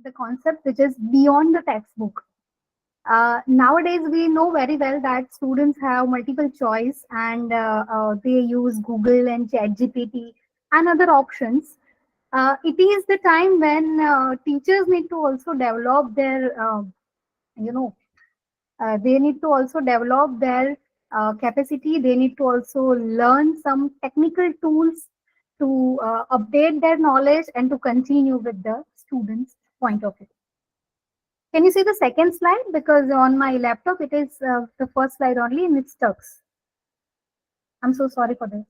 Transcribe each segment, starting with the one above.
the concept which is beyond the textbook. Nowadays, we know very well that students have multiple choice and they use Google and ChatGPT and other options. It is the time when teachers need to also develop their, you know, they need to also develop their capacity. They need to also learn some technical tools to update their knowledge and to continue with the students' point of view. Can you see the second slide? Because on my laptop, it is the first slide only and it stuck. I'm so sorry for this.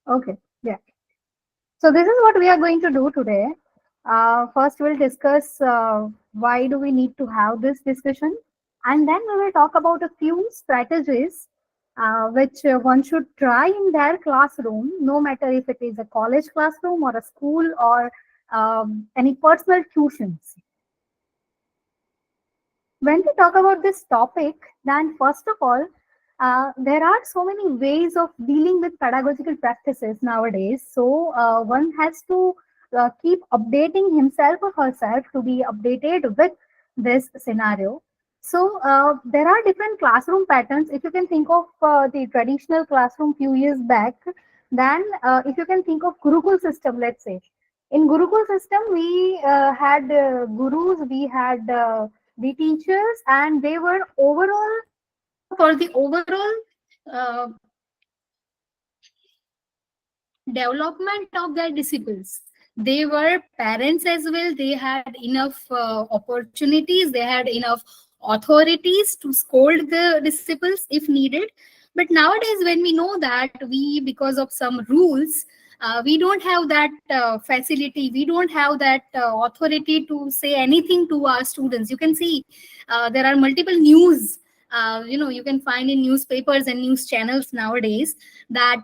Okay, yeah. So this is what we are going to do today. First, we'll discuss why do we need to have this discussion. And then we will talk about a few strategies which one should try in their classroom, no matter if it is a college classroom or a school or any personal tuitions. When we talk about this topic, then first of all, there are so many ways of dealing with pedagogical practices nowadays. So one has to keep updating himself or herself to be updated with this scenario. So there are different classroom patterns. If you can think of the traditional classroom few years back, then if you can think of Gurukul system, let's say. In Gurukul system, we had gurus, we had the teachers, and they were overall for the overall uh, development of their disciples. They were parents as well. They had enough opportunities. They had enough authorities to scold the disciples if needed. But nowadays, when we know that we, because of some rules, we don't have that facility. We don't have that authority to say anything to our students. You can see there are multiple news. You can find in newspapers and news channels nowadays that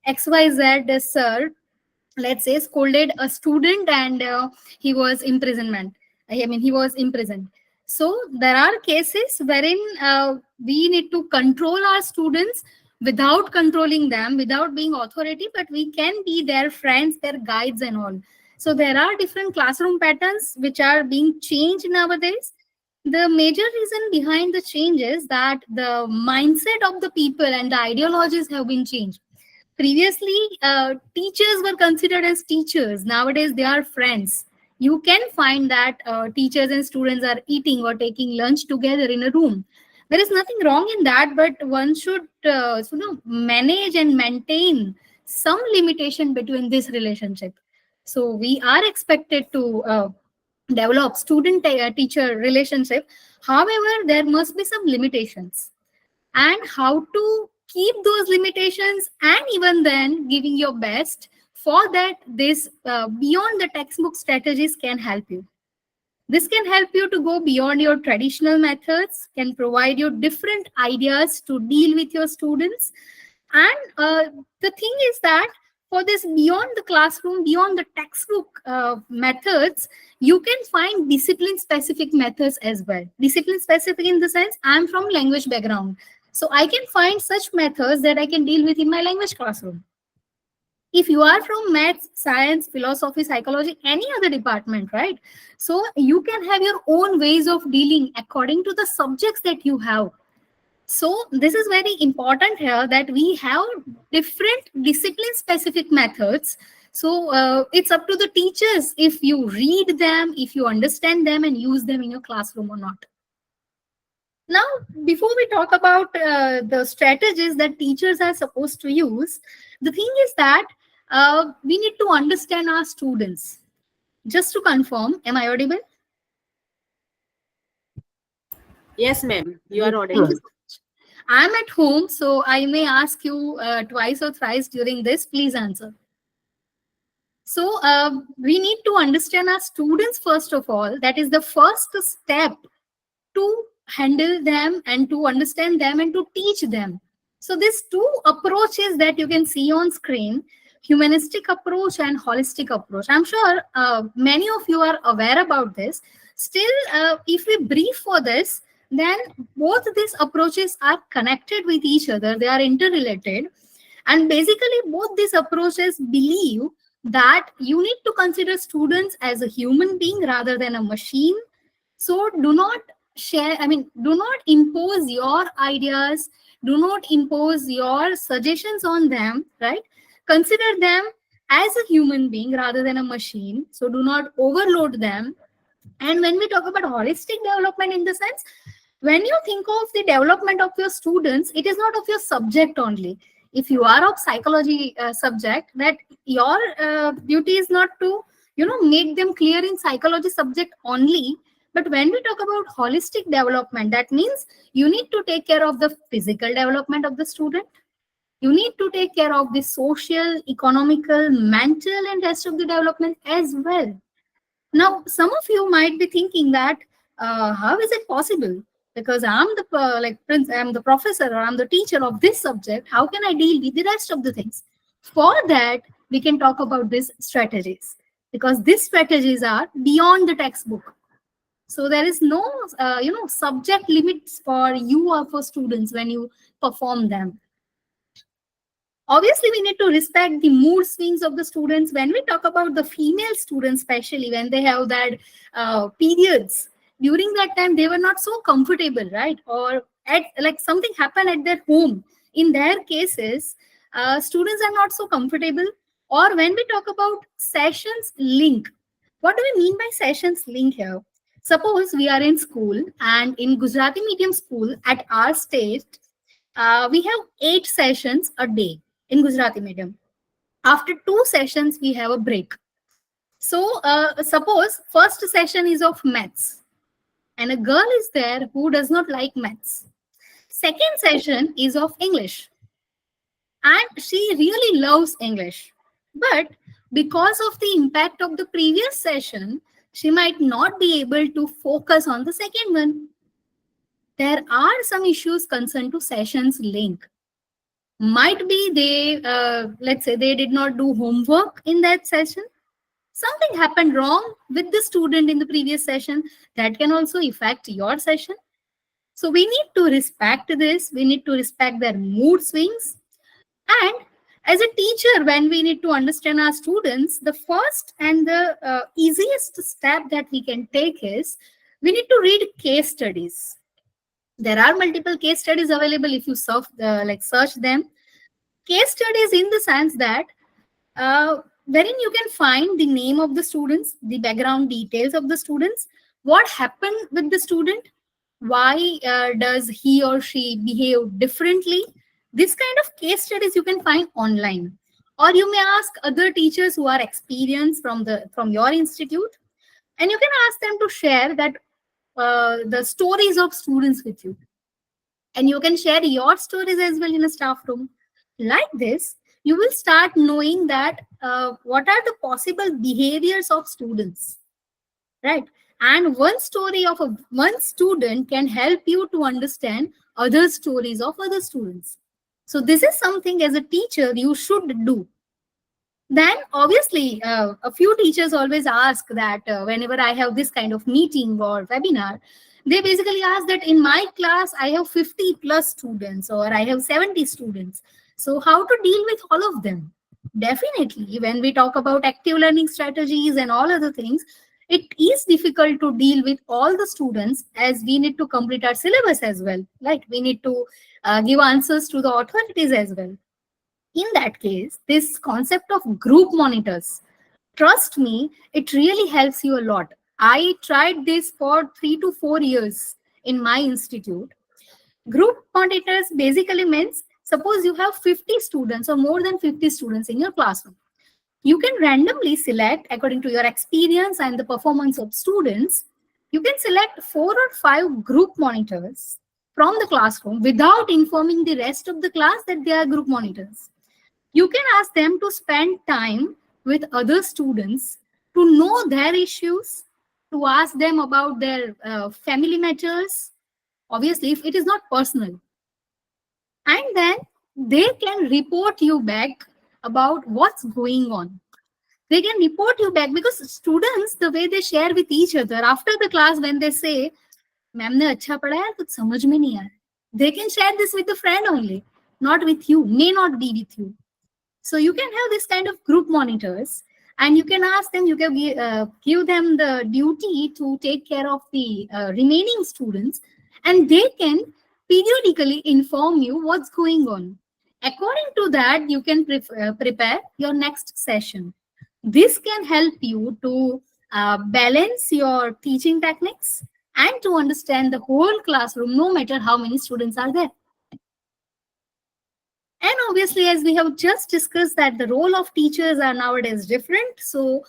XYZ sir, let's say, scolded a student and he was imprisonment. I mean, he was imprisoned. So there are cases wherein we need to control our students without controlling them, without being authority, but we can be their friends, their guides and all. So there are different classroom patterns which are being changed nowadays. The major reason behind the change is that the mindset of the people and the ideologies have been changed. Previously, teachers were considered as teachers. Nowadays, they are friends. You can find that teachers and students are eating or taking lunch together in a room. There is nothing wrong in that, but one should manage and maintain some limitation between this relationship. So we are expected to develop student teacher relationship. However, there must be some limitations, and how to keep those limitations, and even then giving your best for that, this beyond the textbook strategies can help you. This can help you to go beyond your traditional methods, can provide you different ideas to deal with your students. And the thing is that for this beyond the classroom, beyond the textbook methods, you can find discipline specific methods as well. Discipline specific in the sense, I'm from language background, so I can find such methods that I can deal with in my language classroom. If you are from maths, science, philosophy, psychology, any other department, right? So you can have your own ways of dealing according to the subjects that you have. So this is very important here, that we have different discipline specific methods. So it's up to the teachers if you read them, if you understand them and use them in your classroom or not. Now, before we talk about the strategies that teachers are supposed to use, the thing is that we need to understand our students. Just to confirm, am I audible? Yes, ma'am, you are Thank audible. you so much. I'm at home, so I may ask you twice or thrice during this. Please answer. So we need to understand our students first of all. That is the first step to handle them and to understand them and to teach them. So these two approaches that you can see on screen, humanistic approach and holistic approach. I'm sure many of you are aware about this. Still, if we brief for this, then both these approaches are connected with each other. They are interrelated. And basically, both these approaches believe that you need to consider students as a human being rather than a machine. So do not share, do not impose your ideas, do not impose your suggestions on them, right? Consider them as a human being rather than a machine. So do not overload them. And when we talk about holistic development, in the sense, when you think of the development of your students, it is not of your subject only. If you are of psychology subject, that your duty is not to make them clear in psychology subject only. But when we talk about holistic development, that means you need to take care of the physical development of the student, you need to take care of the social, economical, mental, and rest of the development as well. Now, some of you might be thinking that how is it possible? Because I'm the I'm the professor or I'm the teacher of this subject. How can I deal with the rest of the things? For that, we can talk about these strategies, because these strategies are beyond the textbook. So there is no subject limits for you or for students when you perform them. Obviously, we need to respect the mood swings of the students. When we talk about the female students, especially when they have that periods, during that time they were not so comfortable, right? Or at like something happened at their home. In their cases, students are not so comfortable. Or when we talk about sessions link, what do we mean by sessions link here? Suppose we are in school, and in Gujarati medium school at our state, we have 8 sessions a day in Gujarati medium. After 2 sessions, we have a break. So, suppose first session is of maths, and a girl is there who does not like maths. Second session is of English, and she really loves English. But because of the impact of the previous session, she might not be able to focus on the second one. There are some issues concerned to sessions link. Might be they let's say they did not do homework in that session, something happened wrong with the student in the previous session, that can also affect your session. So we need to respect this, we need to respect their mood swings. And as a teacher, when we need to understand our students, the first and the easiest step that we can take is we need to read case studies. There are multiple case studies available if you search them. Case studies in the sense that wherein you can find the name of the students, the background details of the students, what happened with the student, why does he or she behave differently. This kind of case studies you can find online, or you may ask other teachers who are experienced from your institute, and you can ask them to share that the stories of students with you, and you can share your stories as well in a staff room. Like this, you will start knowing that what are the possible behaviors of students, right? And one story of one student can help you to understand other stories of other students. So this is something as a teacher you should do. Then obviously a few teachers always ask that whenever I have this kind of meeting or webinar, they basically ask that in my class I have 50 plus students or I have 70 students, so how to deal with all of them? Definitely, when we talk about active learning strategies and all other things, it is difficult to deal with all the students, as we need to complete our syllabus as well, like we need to give answers to the authorities as well. In that case, this concept of group monitors, trust me, it really helps you a lot. I tried this for 3 to 4 years in my institute. Group monitors basically means, suppose you have 50 students or more than 50 students in your classroom. You can randomly select, according to your experience and the performance of students, you can select 4 or 5 group monitors from the classroom without informing the rest of the class that they are group monitors. You can ask them to spend time with other students to know their issues, to ask them about their family matters, obviously, if it is not personal. And then they can report you back about what's going on. They can report you back because students, the way they share with each other after the class, when they say, "ma'am ने अच्छा पढ़ाया, कुछ समझ में नहीं आया," they can share this with the friend only. not with you, may not be with you. So you can have this kind of group monitors, and you can ask them, you can give them the duty to take care of the remaining students, and they can periodically inform you what's going on. According to that, you can prepare your next session. This can help you to balance your teaching techniques and to understand the whole classroom, no matter how many students are there. And obviously, as we have just discussed, that the role of teachers are nowadays different. So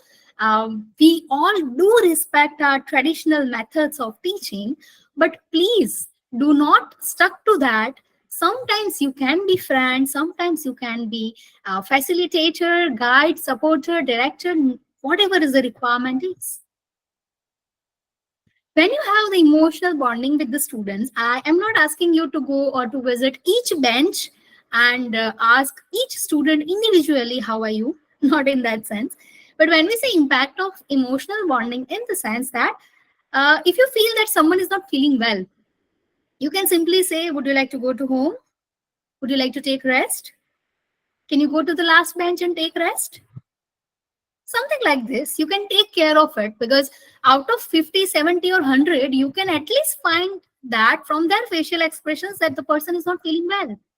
we all do respect our traditional methods of teaching, but please do not stuck to that. Sometimes you can be friend, sometimes you can be facilitator, guide, supporter, director, whatever is the requirement is. When you have the emotional bonding with the students, I am not asking you to go or to visit each bench and ask each student individually, how are you? Not in that sense. But when we say impact of emotional bonding, in the sense that if you feel that someone is not feeling well, you can simply say, would you like to go to home? Would you like to take rest? Can you go to the last bench and take rest? Something like this, you can take care of it, because out of 50, 70 or 100, you can at least find that from their facial expressions that the person is not feeling well.